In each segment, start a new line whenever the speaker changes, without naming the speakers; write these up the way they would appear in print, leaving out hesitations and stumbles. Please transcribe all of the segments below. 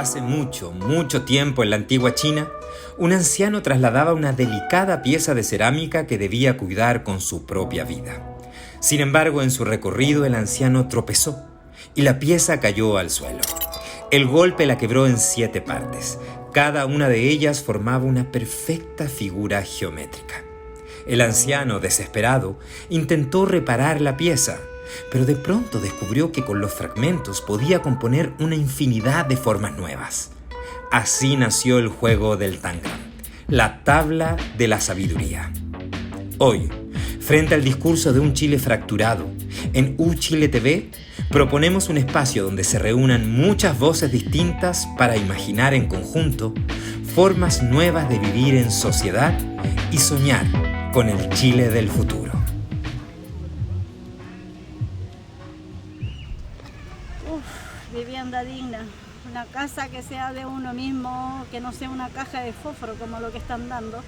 Hace mucho, mucho tiempo en la antigua China, un anciano trasladaba una delicada pieza de cerámica que debía cuidar con su propia vida. Sin embargo, en su recorrido el anciano tropezó y la pieza cayó al suelo. El golpe la quebró en 7 partes. Cada una de ellas formaba una perfecta figura geométrica. El anciano, desesperado, intentó reparar la pieza, pero de pronto descubrió que con los fragmentos podía componer una infinidad de formas nuevas. Así nació el juego del Tangram, la tabla de la sabiduría. Hoy, frente al discurso de un Chile fracturado, en UChile TV proponemos un espacio donde se reúnan muchas voces distintas para imaginar en conjunto formas nuevas de vivir en sociedad y soñar con el Chile del futuro.
Vivienda digna, una casa que sea de uno mismo, que no sea una caja de fósforo como lo que están dando,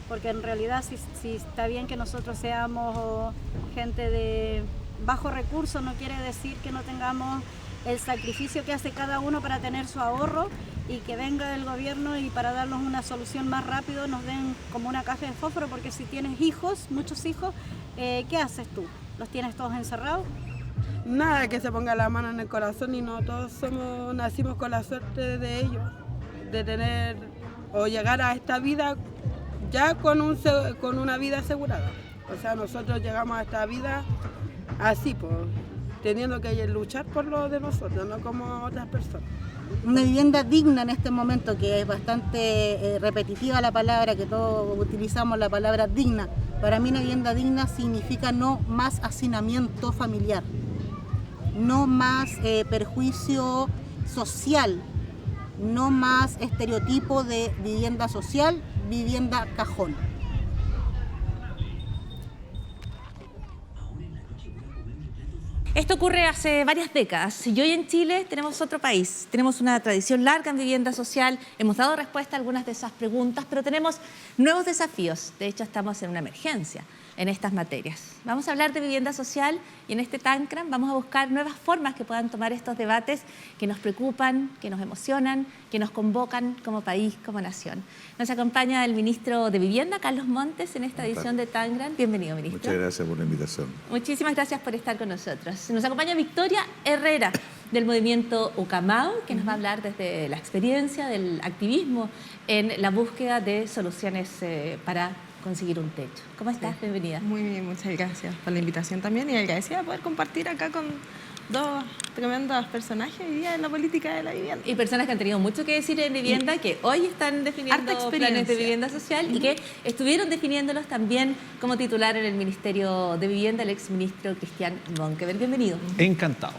porque en realidad si está bien que nosotros seamos gente de bajo recursos, no quiere decir que no tengamos el sacrificio que hace cada uno para tener su ahorro y que venga el gobierno y para darnos una solución más rápido nos den como una caja de fósforo, porque si tienes hijos, muchos hijos, ¿qué haces tú? ¿Los tienes todos encerrados?
Nada, que se ponga la mano en el corazón y no todos nacimos con la suerte de ellos, de tener o llegar a esta vida ya con una vida asegurada. O sea, nosotros llegamos a esta vida así, pues, teniendo que luchar por lo de nosotros, no como otras personas.
Una vivienda digna en este momento, que es bastante repetitiva la palabra, que todos utilizamos la palabra digna. Para mí una vivienda digna significa no más hacinamiento familiar, no más perjuicio social, no más estereotipo de vivienda social, vivienda cajón.
Esto ocurre hace varias décadas y hoy en Chile tenemos otro país. Tenemos una tradición larga en vivienda social, hemos dado respuesta a algunas de esas preguntas, pero tenemos nuevos desafíos. De hecho, estamos en una emergencia en estas materias. Vamos a hablar de vivienda social y en este Tangram vamos a buscar nuevas formas que puedan tomar estos debates que nos preocupan, que nos emocionan, que nos convocan como país, como nación. Nos acompaña el ministro de Vivienda, Carlos Montes, en esta edición de Tangram. Bienvenido, ministro.
Muchas gracias por la invitación.
Muchísimas gracias por estar con nosotros. Nos acompaña Victoria Herrera, del movimiento Ucamau, que nos va a hablar desde la experiencia del activismo en la búsqueda de soluciones para conseguir un techo. ¿Cómo estás? Sí. Bienvenida.
Muy bien, muchas gracias por la invitación también y agradecida de poder compartir acá con dos tremendos personajes hoy día en la política de la vivienda.
Y personas que han tenido mucho que decir en vivienda, que hoy están definiendo planes de vivienda social y que estuvieron definiéndolos también como titular en el Ministerio de Vivienda, el exministro Cristian Monkeberg. Bienvenido.
Encantado,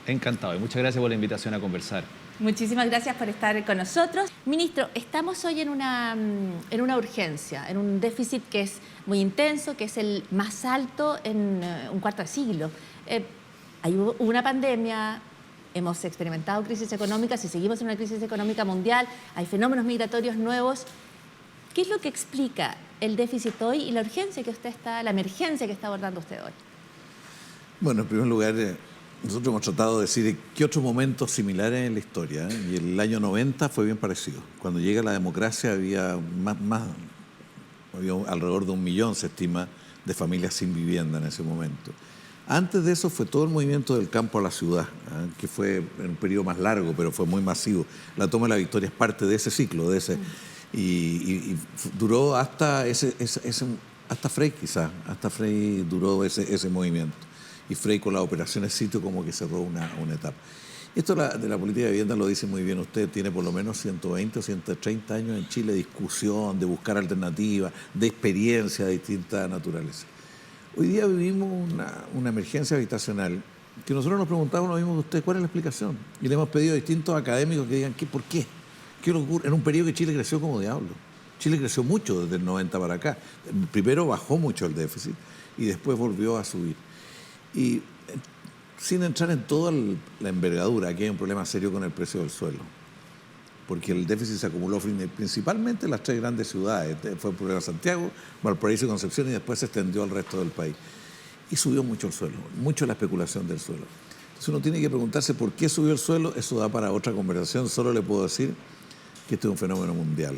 encantado. Y muchas gracias por la invitación a conversar.
Muchísimas gracias por estar con nosotros. Ministro, estamos hoy en una urgencia, en un déficit que es muy intenso, que es el más alto en un cuarto de siglo. Hubo una pandemia, hemos experimentado crisis económicas y seguimos en una crisis económica mundial, hay fenómenos migratorios nuevos. ¿Qué es lo que explica el déficit hoy y la urgencia que la emergencia que está abordando usted hoy?
Bueno, en primer lugar, nosotros hemos tratado de decir qué otros momentos similares en la historia, y el año 90 fue bien parecido. Cuando llega la democracia había había alrededor de 1 millón, se estima, de familias sin vivienda en ese momento. Antes de eso fue todo el movimiento del campo a la ciudad, que fue en un periodo más largo, pero fue muy masivo. La toma de la Victoria es parte de ese ciclo, y duró hasta Frei quizás, hasta Frei duró ese movimiento. Y Frei con las operaciones sitio como que cerró una etapa. Esto de la política de vivienda lo dice muy bien usted, tiene por lo menos 120 o 130 años en Chile de discusión, de buscar alternativas, de experiencia de distinta naturaleza. Hoy día vivimos una emergencia habitacional que nosotros nos preguntamos lo mismo que usted, ¿cuál es la explicación? Y le hemos pedido a distintos académicos que digan ¿por qué? ¿Qué ocurre? En un periodo que Chile creció como diablo. Chile creció mucho desde el 90 para acá. Primero bajó mucho el déficit y después volvió a subir. Y sin entrar en toda la envergadura, aquí hay un problema serio con el precio del suelo, porque el déficit se acumuló principalmente en las 3 grandes ciudades. Fue el problema de Santiago, Valparaíso y Concepción, y después se extendió al resto del país. Y subió mucho el suelo, mucho la especulación del suelo. Si uno tiene que preguntarse por qué subió el suelo, eso da para otra conversación. Solo le puedo decir que este es un fenómeno mundial.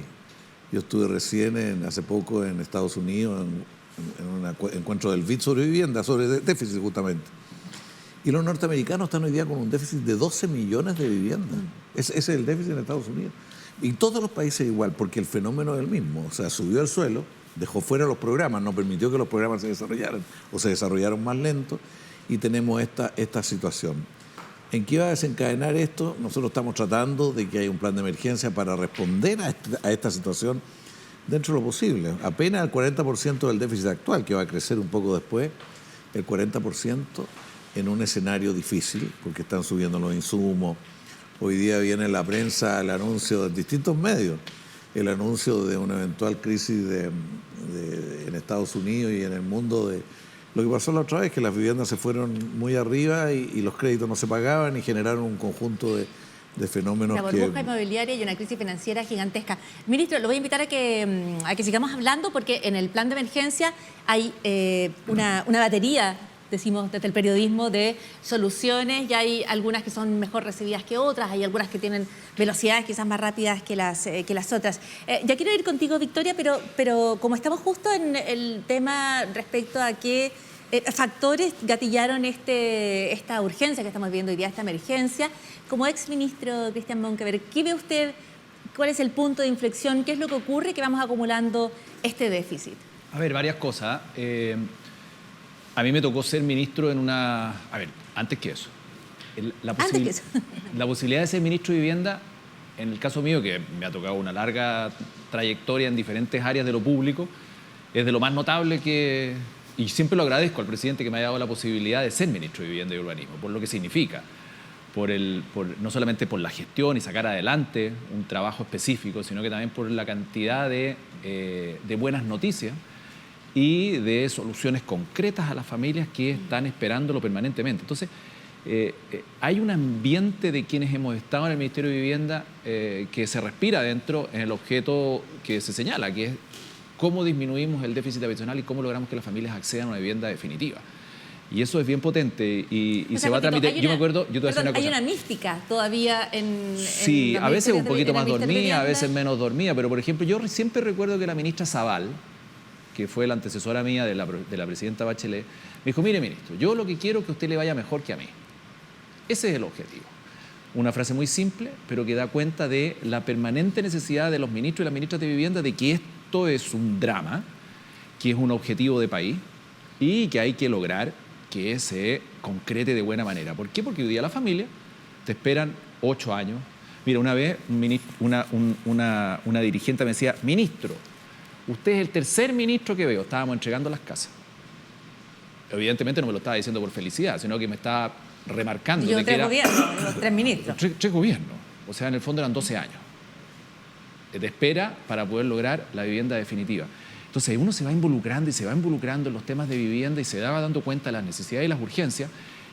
Yo estuve recién, hace poco, en Estados Unidos, en un encuentro del BID sobre vivienda, sobre déficit justamente. Y los norteamericanos están hoy día con un déficit de 12 millones de viviendas. Ese es el déficit en Estados Unidos. Y todos los países igual, porque el fenómeno es el mismo. O sea, subió el suelo, dejó fuera los programas, no permitió que los programas se desarrollaran o se desarrollaron más lento, y tenemos esta situación. ¿En qué va a desencadenar esto? Nosotros estamos tratando de que haya un plan de emergencia para responder a esta situación dentro de lo posible. Apenas el 40% del déficit actual, que va a crecer un poco después, el 40% en un escenario difícil, porque están subiendo los insumos. Hoy día viene en la prensa el anuncio de distintos medios, el anuncio de una eventual crisis en Estados Unidos y en el mundo de lo que pasó la otra vez, que las viviendas se fueron muy arriba y los créditos no se pagaban y generaron un conjunto de fenómenos.
Una burbuja inmobiliaria y una crisis financiera gigantesca. Ministro, lo voy a invitar a que sigamos hablando, porque en el plan de emergencia hay una batería, decimos desde el periodismo, de soluciones, y hay algunas que son mejor recibidas que otras, hay algunas que tienen velocidades quizás más rápidas que las otras. Ya quiero ir contigo, Victoria, pero como estamos justo en el tema respecto a qué factores gatillaron esta urgencia que estamos viendo hoy día, esta emergencia, como exministro Cristian Monkeberg, ¿qué ve usted? ¿Cuál es el punto de inflexión? ¿Qué es lo que ocurre que vamos acumulando este déficit?
A ver, varias cosas. A mí me tocó ser ministro en una... A ver, antes que eso. La posibilidad de ser ministro de Vivienda, en el caso mío, que me ha tocado una larga trayectoria en diferentes áreas de lo público, es de lo más notable que... Y siempre lo agradezco al presidente que me haya dado la posibilidad de ser ministro de Vivienda y Urbanismo, por lo que significa. No solamente por la gestión y sacar adelante un trabajo específico, sino que también por la cantidad de buenas noticias y de soluciones concretas a las familias que están esperándolo permanentemente. Entonces, hay un ambiente de quienes hemos estado en el Ministerio de Vivienda que se respira dentro en el objeto que se señala, que es cómo disminuimos el déficit habitacional y cómo logramos que las familias accedan a una vivienda definitiva. Y eso es bien potente y se va a tramitar. Yo me acuerdo, yo te voy a decir una cosa.
Hay una mística todavía en...
Sí, a veces un poquito más dormida, a veces menos dormida, pero por ejemplo, yo siempre recuerdo que la ministra Zabal, que fue la antecesora mía de la presidenta Bachelet, me dijo: mire, ministro, yo lo que quiero es que a usted le vaya mejor que a mí. Ese es el objetivo. Una frase muy simple, pero que da cuenta de la permanente necesidad de los ministros y las ministras de Vivienda de que esto es un drama, que es un objetivo de país y que hay que lograr que se concrete de buena manera. ¿Por qué? Porque hoy día las familias te esperan 8 años. Mira, una vez una dirigente me decía: ministro, usted es el tercer ministro que veo. Estábamos entregando las casas. Evidentemente no me lo estaba diciendo por felicidad, sino que me estaba remarcando.
Yo tres gobiernos, 3 ministros.
3 gobiernos. O sea, en el fondo eran 12 años de espera para poder lograr la vivienda definitiva. Entonces uno se va involucrando y se va involucrando en los temas de vivienda y se va dando cuenta de las necesidades y las urgencias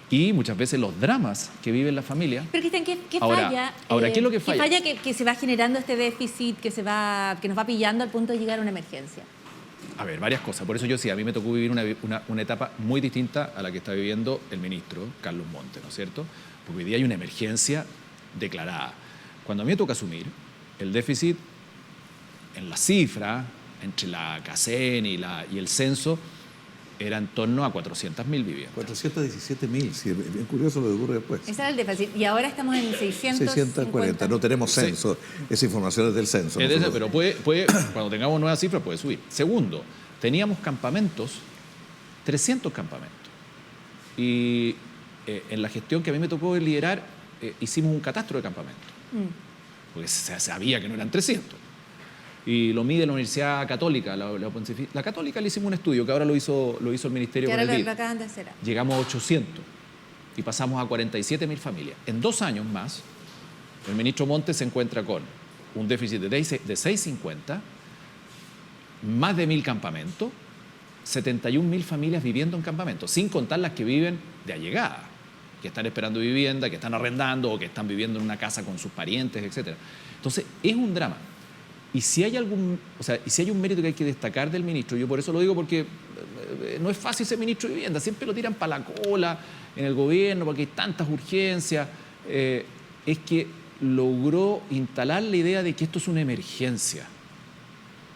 y muchas veces los dramas que viven las familias.
Pero Cristian, ¿qué falla?
Ahora, ¿qué es lo que falla?
¿Qué falla que se va generando este déficit, que nos va pillando al punto de llegar a una emergencia?
A ver, varias cosas. Por eso yo sí, a mí me tocó vivir una etapa muy distinta a la que está viviendo el ministro Carlos Montes, ¿no es cierto? Porque hoy día hay una emergencia declarada. Cuando a mí me toca asumir, el déficit en la cifra, entre la CACEN y el censo, era en torno a 400.000 viviendas.
417.000, sí, es bien curioso lo que ocurre después.
Ese era el déficit. Y ahora estamos en
640, no tenemos censo, sí. Esa información es del censo.
Pero puede, cuando tengamos nuevas cifras puede subir. Segundo, teníamos campamentos, 300 campamentos. Y en la gestión que a mí me tocó liderar, hicimos un catastro de campamentos. Porque se sabía que no eran 300. Y lo mide la Universidad Católica, la Católica le hicimos un estudio que ahora lo hizo el Ministerio con el BID. Llegamos a 800 y pasamos a 47.000 familias. En 2 años más, el ministro Montes se encuentra con un déficit de 650, más de 1.000 campamentos, 71.000 familias viviendo en campamentos, sin contar las que viven de allegada, que están esperando vivienda, que están arrendando o que están viviendo en una casa con sus parientes, etc. Entonces, es un drama. Y si hay y si hay un mérito que hay que destacar del ministro, yo por eso lo digo porque no es fácil ser ministro de Vivienda, siempre lo tiran para la cola en el gobierno porque hay tantas urgencias, es que logró instalar la idea de que esto es una emergencia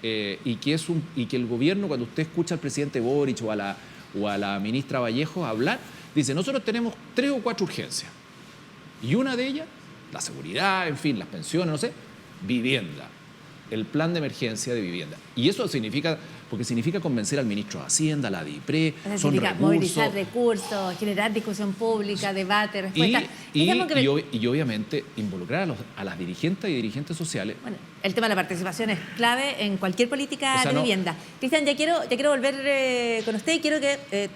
y que el gobierno, cuando usted escucha al presidente Boric o a la ministra Vallejo hablar, dice, nosotros tenemos 3 o 4 urgencias y una de ellas, la seguridad, en fin, las pensiones, no sé, vivienda. El plan de emergencia de vivienda. Y eso significa convencer al ministro de Hacienda, a la DIPRE,
significa movilizar recursos, generar discusión pública, debate, respuesta.
Y obviamente involucrar a las dirigentes y dirigentes sociales.
Bueno, el tema de la participación es clave en cualquier política de vivienda. Cristian, ya quiero volver con usted y quiero que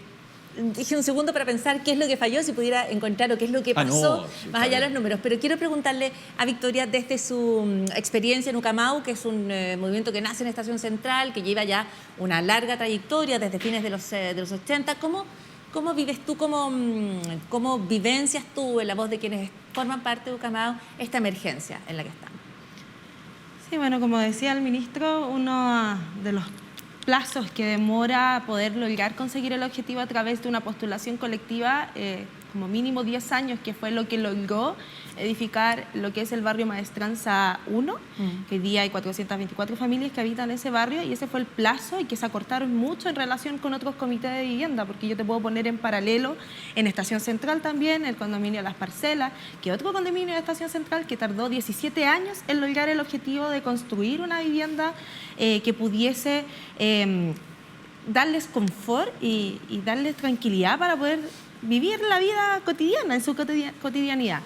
dije un segundo para pensar qué es lo que falló, si pudiera encontrar o qué es lo que pasó, más allá de los números. Pero quiero preguntarle a Victoria, desde su experiencia en Ucamau, que es un movimiento que nace en Estación Central, que lleva ya una larga trayectoria desde fines de los 80, ¿cómo vives tú, cómo vivencias tú en la voz de quienes forman parte de Ucamau esta emergencia en la que estamos?
Sí, bueno, como decía el ministro, uno de los plazos que demora poder lograr conseguir el objetivo a través de una postulación colectiva, como mínimo 10 años, que fue lo que logró edificar lo que es el barrio Maestranza 1, que hoy día hay 424 familias que habitan ese barrio, y ese fue el plazo y que se acortaron mucho en relación con otros comités de vivienda, porque yo te puedo poner en paralelo en Estación Central también, el condominio Las Parcelas, que otro condominio de Estación Central que tardó 17 años en lograr el objetivo de construir una vivienda que pudiese darles confort y darles tranquilidad para poder vivir la vida cotidiana, en su cotidianidad.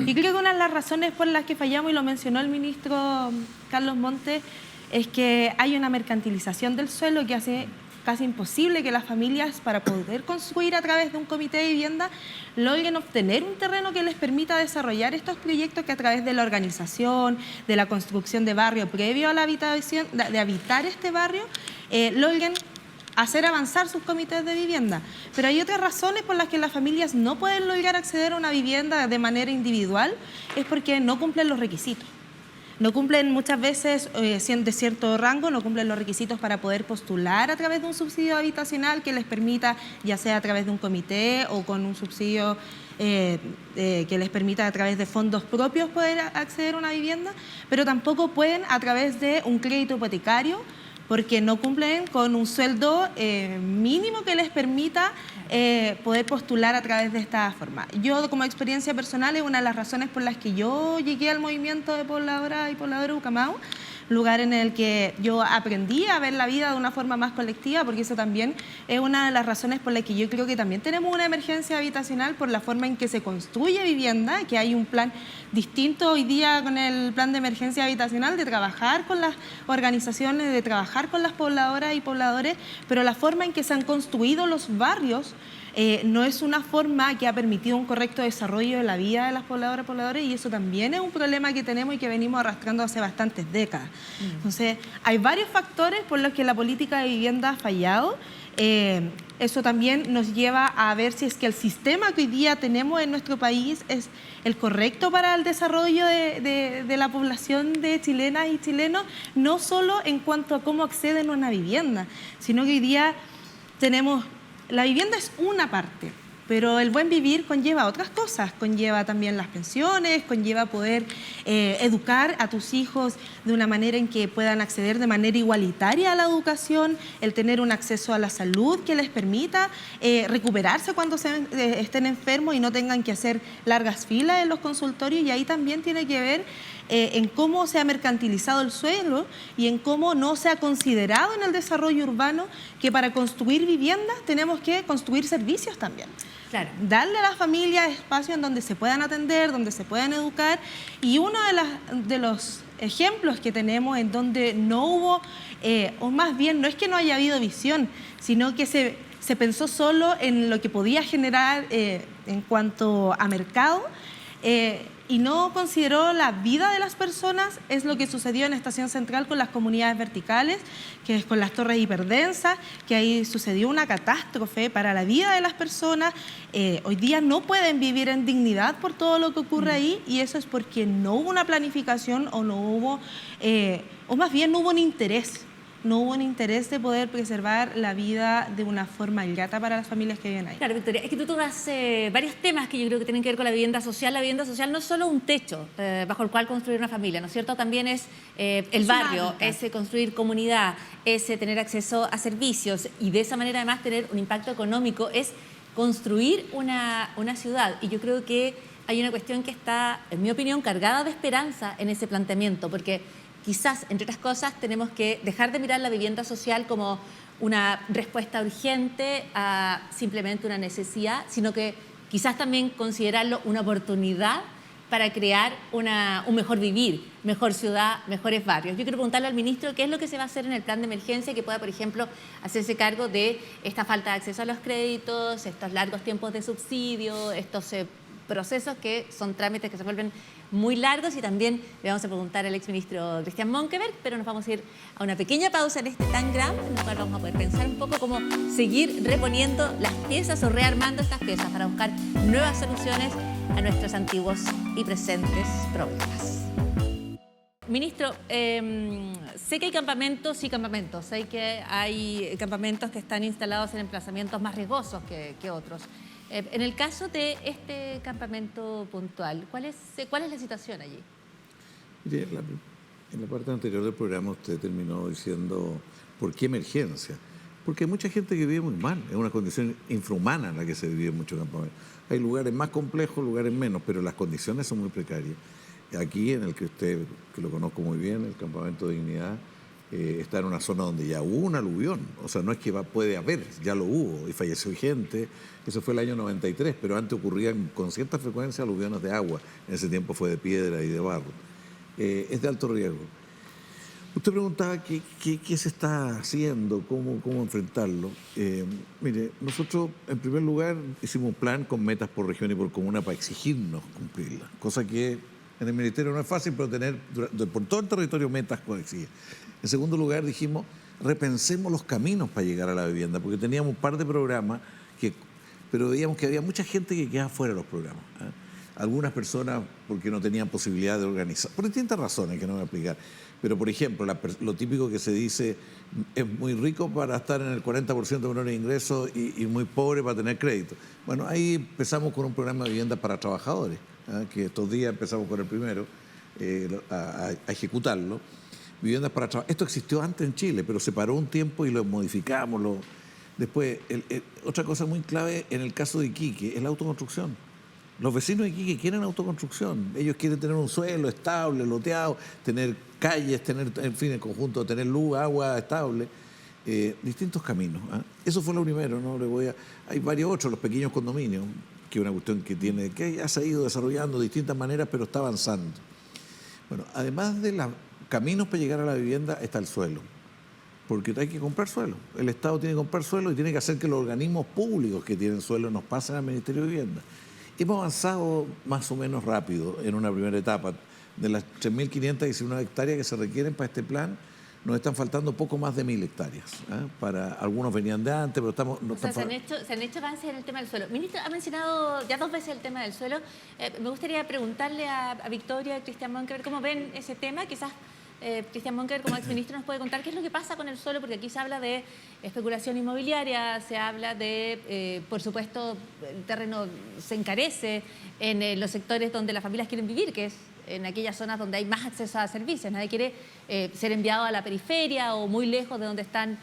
Y creo que una de las razones por las que fallamos, y lo mencionó el ministro Carlos Montes, es que hay una mercantilización del suelo que hace casi imposible que las familias, para poder construir a través de un comité de vivienda, logren obtener un terreno que les permita desarrollar estos proyectos, que a través de la organización, de la construcción de barrio previo a la habitación, de habitar este barrio, logren hacer avanzar sus comités de vivienda. Pero hay otras razones por las que las familias no pueden lograr acceder a una vivienda de manera individual, es porque no cumplen los requisitos. No cumplen muchas veces, de cierto rango, no cumplen los requisitos para poder postular a través de un subsidio habitacional que les permita, ya sea a través de un comité o con un subsidio que les permita a través de fondos propios poder acceder a una vivienda, pero tampoco pueden a través de un crédito hipotecario, porque no cumplen con un sueldo mínimo que les permita poder postular a través de esta forma. Yo, como experiencia personal, es una de las razones por las que yo llegué al movimiento de pobladoras y pobladores Ucamau, lugar en el que yo aprendí a ver la vida de una forma más colectiva, porque eso también es una de las razones por las que yo creo que también tenemos una emergencia habitacional, por la forma en que se construye vivienda, que hay un plan distinto hoy día con el plan de emergencia habitacional, de trabajar con las organizaciones, de trabajar con las pobladoras y pobladores, pero la forma en que se han construido los barrios no es una forma que ha permitido un correcto desarrollo de la vida de las pobladoras y pobladores, y eso también es un problema que tenemos y que venimos arrastrando hace bastantes décadas. Entonces, hay varios factores por los que la política de vivienda ha fallado. Eso también nos lleva a ver si es que el sistema que hoy día tenemos en nuestro país es el correcto para el desarrollo de la población de chilenas y chilenos, no solo en cuanto a cómo acceden a una vivienda, sino que hoy día tenemos... La vivienda es una parte, pero el buen vivir conlleva otras cosas, conlleva también las pensiones, conlleva poder educar a tus hijos de una manera en que puedan acceder de manera igualitaria a la educación, el tener un acceso a la salud que les permita recuperarse cuando estén enfermos y no tengan que hacer largas filas en los consultorios, y ahí también tiene que ver en cómo se ha mercantilizado el suelo y en cómo no se ha considerado en el desarrollo urbano que para construir viviendas tenemos que construir servicios también. Claro. Darle a las familias espacios en donde se puedan atender, donde se puedan educar, y uno de los ejemplos que tenemos en donde no hubo, o más bien no es que no haya habido visión, sino que se pensó solo en lo que podía generar en cuanto a mercado, y no consideró la vida de las personas. Es lo que sucedió en Estación Central con las comunidades verticales, que es con las torres hiperdensas, que ahí sucedió una catástrofe para la vida de las personas. Hoy día no pueden vivir en dignidad por todo lo que ocurre ahí, y eso es porque no hubo una planificación o no hubo, o más bien no hubo un interés. No hubo un interés de poder preservar la vida de una forma grata para las familias que viven ahí.
Claro, Victoria, es que tú tocas varios temas que yo creo que tienen que ver con la vivienda social. La vivienda social no es solo un techo bajo el cual construir una familia, ¿no es cierto? También es el barrio, es construir comunidad, es tener acceso a servicios y de esa manera además tener un impacto económico, es construir una ciudad. Y yo creo que hay una cuestión que está, en mi opinión, cargada de esperanza en ese planteamiento, porque quizás, entre otras cosas, tenemos que dejar de mirar la vivienda social como una respuesta urgente a simplemente una necesidad, sino que quizás también considerarlo una oportunidad para crear un mejor vivir, mejor ciudad, mejores barrios. Yo quiero preguntarle al ministro qué es lo que se va a hacer en el plan de emergencia que pueda, por ejemplo, hacerse cargo de esta falta de acceso a los créditos, estos largos tiempos de subsidio, estos procesos que son trámites que se vuelven muy largos, y también le vamos a preguntar al exministro Christian Monkeberg, pero nos vamos a ir a una pequeña pausa en este Tangram, en la cual vamos a poder pensar un poco cómo seguir reponiendo las piezas o rearmando estas piezas para buscar nuevas soluciones a nuestros antiguos y presentes problemas. Ministro, sé que hay campamentos y campamentos, sé que hay campamentos que están instalados en emplazamientos más riesgosos que otros. En el caso de este campamento puntual, ¿cuál es la situación allí?
Mire, en la parte anterior del programa usted terminó diciendo ¿por qué emergencia? Porque hay mucha gente que vive muy mal, es una condición infrahumana en la que se vive en muchos campamentos. Hay lugares más complejos, lugares menos, pero las condiciones son muy precarias. Aquí, en el que usted, que lo conozco muy bien, el Campamento de Dignidad, está en una zona donde ya hubo un aluvión, o sea, no es que puede haber, ya lo hubo, y falleció gente, eso fue el año 93, pero antes ocurrían con cierta frecuencia aluviones de agua, en ese tiempo fue de piedra y de barro. Es de alto riesgo. Usted preguntaba qué se está haciendo, cómo enfrentarlo. Mire, nosotros en primer lugar hicimos un plan con metas por región y por comuna para exigirnos cumplirlas, cosa que en el Ministerio no es fácil, pero tener por todo el territorio metas con exigir. En segundo lugar dijimos, repensemos los caminos para llegar a la vivienda, porque teníamos un par de programas, pero veíamos que había mucha gente que quedaba fuera de los programas. Algunas personas porque no tenían posibilidad de organizar, por distintas razones que no voy a explicar. Pero, por ejemplo, lo típico que se dice, es muy rico para estar en el 40% de menores ingresos y muy pobre para tener crédito. Bueno, ahí empezamos con un programa de vivienda para trabajadores, que estos días empezamos con el primero a ejecutarlo. Viviendas para trabajar. Esto existió antes en Chile, pero se paró un tiempo y lo modificamos. Después, otra cosa muy clave en el caso de Iquique es la autoconstrucción. Los vecinos de Iquique quieren autoconstrucción. Ellos quieren tener un suelo estable, loteado, tener calles, en fin, el conjunto, tener luz, agua estable. Distintos caminos. Eso fue lo primero, ¿no? Hay varios otros, los pequeños condominios, que es una cuestión que ya se ha ido desarrollando de distintas maneras, pero está avanzando. Bueno, además de los caminos para llegar a la vivienda, está el suelo. Porque hay que comprar suelo. El Estado tiene que comprar suelo y tiene que hacer que los organismos públicos que tienen suelo nos pasen al Ministerio de Vivienda. Hemos avanzado más o menos rápido en una primera etapa. De las 3.519 hectáreas que se requieren para este plan, nos están faltando poco más de 1.000 hectáreas. Para algunos venían de antes, pero estamos...
se han hecho avances en el tema del suelo. Ministro, ha mencionado ya 2 veces el tema del suelo. Me gustaría preguntarle a Victoria y a Christian Monkeberg cómo ven ese tema. Quizás Christian Monkeberg, como exministro, nos puede contar qué es lo que pasa con el suelo, porque aquí se habla de especulación inmobiliaria, se habla de, por supuesto, el terreno se encarece en los sectores donde las familias quieren vivir, que es en aquellas zonas donde hay más acceso a servicios. Nadie quiere ser enviado a la periferia o muy lejos de donde están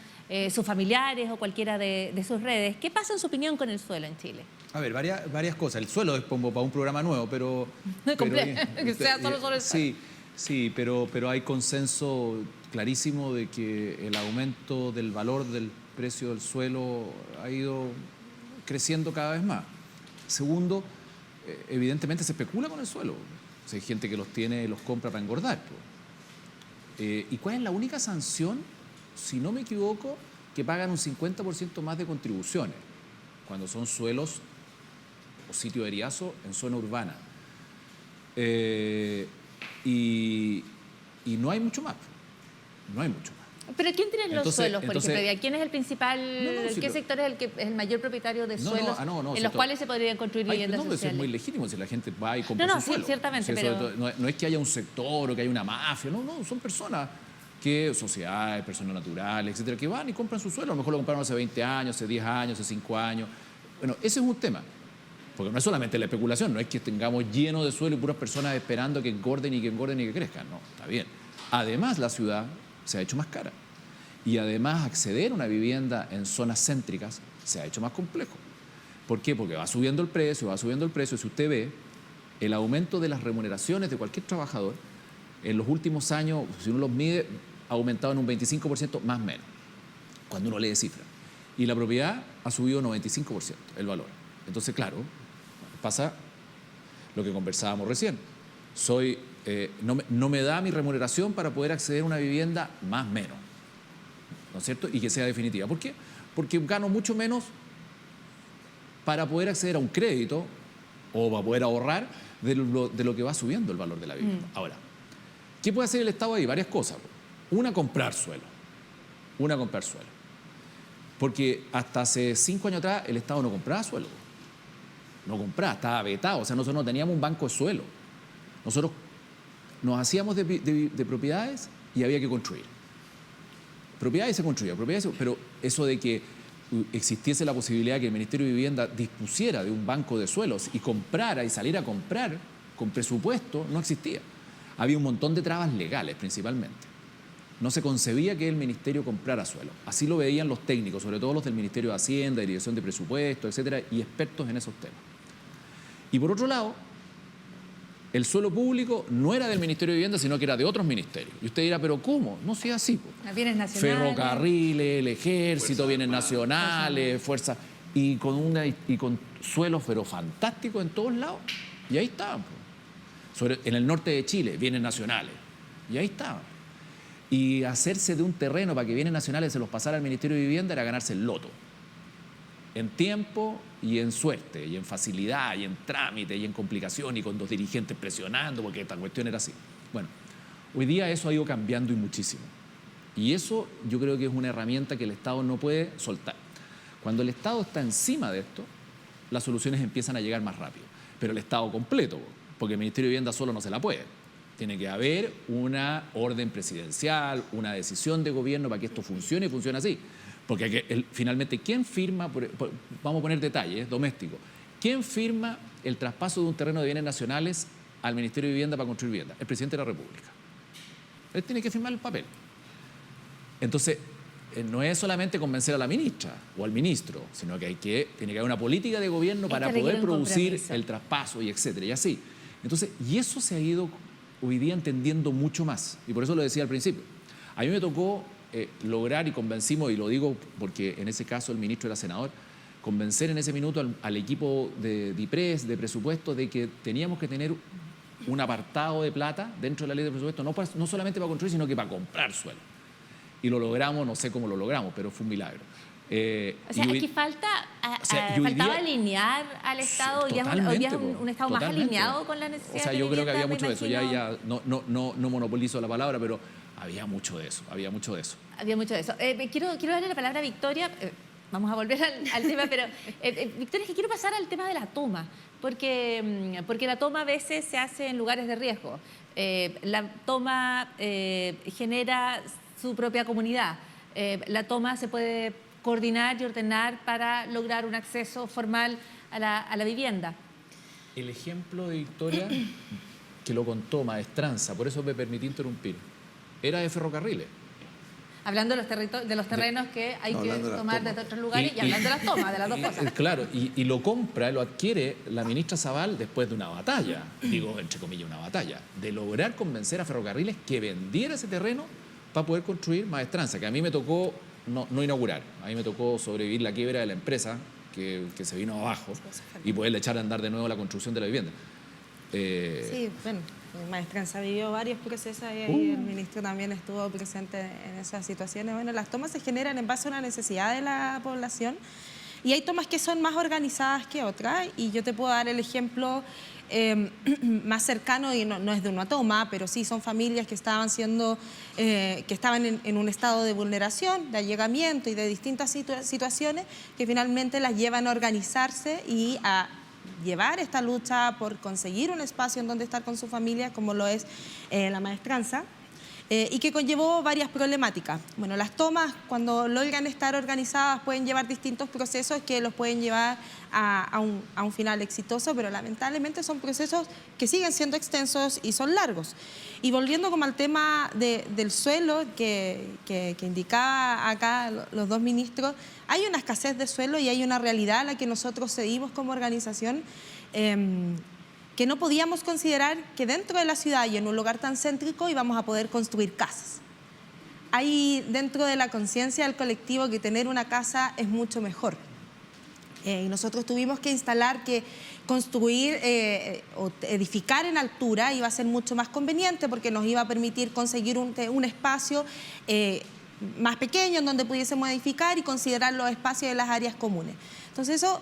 sus familiares o cualquiera de sus redes. ¿Qué pasa, en su opinión, con el suelo en Chile?
A ver, varias cosas. El suelo es como para un programa nuevo, pero...
que sea solo sobre el suelo.
Sí, pero hay consenso clarísimo de que el aumento del valor del precio del suelo ha ido creciendo cada vez más. Segundo, evidentemente se especula con el suelo. O sea, hay gente que los tiene y los compra para engordar. ¿Y cuál es la única sanción? Si no me equivoco, que pagan un 50% más de contribuciones cuando son suelos o sitio de eriazo en zona urbana. Y no hay mucho más. No hay mucho más.
¿Pero quién tiene los suelos, por
entonces,
ejemplo? ¿Quién es el principal,
sí,
qué sector es el que es el mayor propietario de suelos en los cuales se podrían construir viviendas
Eso
sociales?
es muy legítimo si la gente va y compra su suelo.
Sí, ciertamente, pero...
No es que haya un sector o que haya una mafia, no, son personas sociedades, personas naturales, etcétera, que van y compran su suelo. A lo mejor lo compraron hace 20 años, hace 10 años, hace 5 años. Bueno, ese es un tema. Porque no es solamente la especulación, no es que tengamos lleno de suelo y puras personas esperando que engorden y que engorden y que crezcan. No, está bien. Además, la ciudad se ha hecho más cara. Y además, acceder a una vivienda en zonas céntricas se ha hecho más complejo. ¿Por qué? Porque va subiendo el precio. Si usted ve el aumento de las remuneraciones de cualquier trabajador, en los últimos años, si uno los mide, ha aumentado en un 25% más o menos, cuando uno lee cifras. Y la propiedad ha subido 95% el valor. Entonces, claro, pasa lo que conversábamos recién. No me da mi remuneración para poder acceder a una vivienda más o menos, ¿no es cierto? Y que sea definitiva. ¿Por qué? Porque gano mucho menos para poder acceder a un crédito o para poder ahorrar de lo que va subiendo el valor de la vivienda. Ahora, ¿qué puede hacer el Estado ahí? Varias cosas. Una, comprar suelo. Porque hasta hace 5 años atrás el Estado no compraba suelo. No compraba, estaba vetado. O sea, nosotros no teníamos un banco de suelo. Nosotros nos hacíamos de propiedades y había que construir. Propiedades se construían, pero eso de que existiese la posibilidad que el Ministerio de Vivienda dispusiera de un banco de suelos y comprara y saliera a comprar con presupuesto, no existía. Había un montón de trabas legales principalmente. No se concebía que el Ministerio comprara suelo. Así lo veían los técnicos, sobre todo los del Ministerio de Hacienda, de Dirección de Presupuesto, etcétera, y expertos en esos temas. Y por otro lado, el suelo público no era del Ministerio de Vivienda, sino que era de otros ministerios. Y usted dirá, ¿pero cómo? No sea así.
Bienes nacionales.
Ferrocarriles, el Ejército, bienes nacionales, fuerzas, y con suelos pero fantásticos en todos lados. Y ahí estaban. En el norte de Chile, bienes nacionales. Y ahí estaban. Y hacerse de un terreno para que bienes nacionales se los pasara al Ministerio de Vivienda era ganarse el loto. En tiempo y en suerte, y en facilidad, y en trámite, y en complicación, y con 2 dirigentes presionando, porque esta cuestión era así. Bueno, hoy día eso ha ido cambiando y muchísimo. Y eso yo creo que es una herramienta que el Estado no puede soltar. Cuando el Estado está encima de esto, las soluciones empiezan a llegar más rápido. Pero el Estado completo, porque el Ministerio de Vivienda solo no se la puede. Tiene que haber una orden presidencial, una decisión de gobierno para que esto funcione y funcione así. Porque finalmente, ¿quién firma, vamos a poner detalles domésticos, quién firma el traspaso de un terreno de bienes nacionales al Ministerio de Vivienda para construir vivienda? El presidente de la República. Él tiene que firmar el papel. Entonces, no es solamente convencer a la ministra o al ministro, sino que tiene que haber una política de gobierno para poder producir el traspaso y etcétera, y así. Entonces, y eso se ha ido hoy día entendiendo mucho más. Y por eso lo decía al principio. A mí me tocó lograr y convencimos, y lo digo porque en ese caso el ministro era senador, convencer en ese minuto al equipo de DIPRES, de presupuesto, de que teníamos que tener un apartado de plata dentro de la ley de presupuesto, no solamente para construir, sino que para comprar suelo. Y lo logramos, no sé cómo lo logramos, pero fue un milagro.
O sea, aquí faltaba alinear al Estado. Hoy día es un Estado más alineado con la necesidad.
O sea, yo creo que había mucho de eso. Ya no monopolizo la palabra, pero había mucho de eso.
Quiero darle la palabra a Victoria. Vamos a volver al tema, pero Victoria, es que quiero pasar al tema de la toma, porque la toma a veces se hace en lugares de riesgo. La toma genera su propia comunidad. La toma se puede coordinar y ordenar para lograr un acceso formal a la vivienda.
El ejemplo de Victoria, que lo contó Maestranza, por eso me permití interrumpir, era de ferrocarriles.
Hablando de los terrenos que hay que tomar desde otros lugares y hablando de las tomas, de las dos cosas.
Claro, y lo adquiere la ministra Zabal después de una batalla, digo entre comillas una batalla, de lograr convencer a Ferrocarriles que vendiera ese terreno para poder construir Maestranza, que a mí me tocó no inaugurar, a mí me tocó sobrevivir la quiebra de la empresa que se vino abajo y poderle echar a andar de nuevo la construcción de la vivienda.
Sí, bueno, Maestranza vivió varios procesos y el ministro también estuvo presente en esas situaciones. Bueno, las tomas se generan en base a una necesidad de la población y hay tomas que son más organizadas que otras, y yo te puedo dar el ejemplo más cercano, y no es de una toma, pero sí son familias que estaban en un estado de vulneración, de allegamiento y de distintas situaciones que finalmente las llevan a organizarse y a llevar esta lucha por conseguir un espacio en donde estar con su familia, como lo es la maestranza. Y que conllevó varias problemáticas. Bueno, las tomas, cuando logran estar organizadas, pueden llevar distintos procesos que los pueden llevar a un final exitoso, pero lamentablemente son procesos que siguen siendo extensos y son largos. Y volviendo como al tema del suelo que indicaba acá los dos ministros, hay una escasez de suelo y hay una realidad a la que nosotros cedimos como organización, que no podíamos considerar que dentro de la ciudad y en un lugar tan céntrico íbamos a poder construir casas. Hay dentro de la conciencia del colectivo que tener una casa es mucho mejor. Y nosotros tuvimos que instalar que construir o edificar en altura iba a ser mucho más conveniente porque nos iba a permitir conseguir un espacio más pequeño en donde pudiésemos edificar y considerar los espacios de las áreas comunes. Entonces eso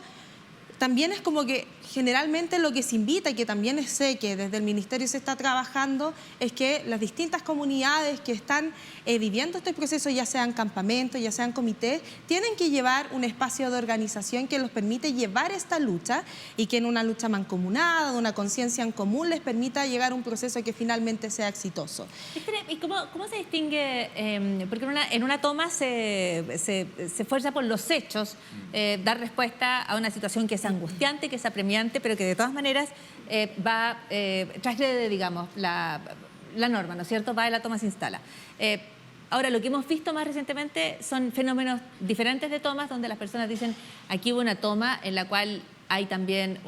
también es como que generalmente lo que se invita, y que también sé que desde el Ministerio se está trabajando, es que las distintas comunidades que están viviendo este proceso, ya sean campamentos, ya sean comités, tienen que llevar un espacio de organización que los permite llevar esta lucha y que en una lucha mancomunada, de una conciencia en común, les permita llegar a un proceso que finalmente sea exitoso.
¿Y cómo se distingue? Porque en una toma se esfuerza por los hechos, dar respuesta a una situación que es angustiante, que es apremiante, pero que de todas maneras transgrede, digamos, la norma, ¿no es cierto? Va y la toma se instala. Ahora, lo que hemos visto más recientemente son fenómenos diferentes de tomas donde las personas dicen, aquí hubo una toma en la cual hay también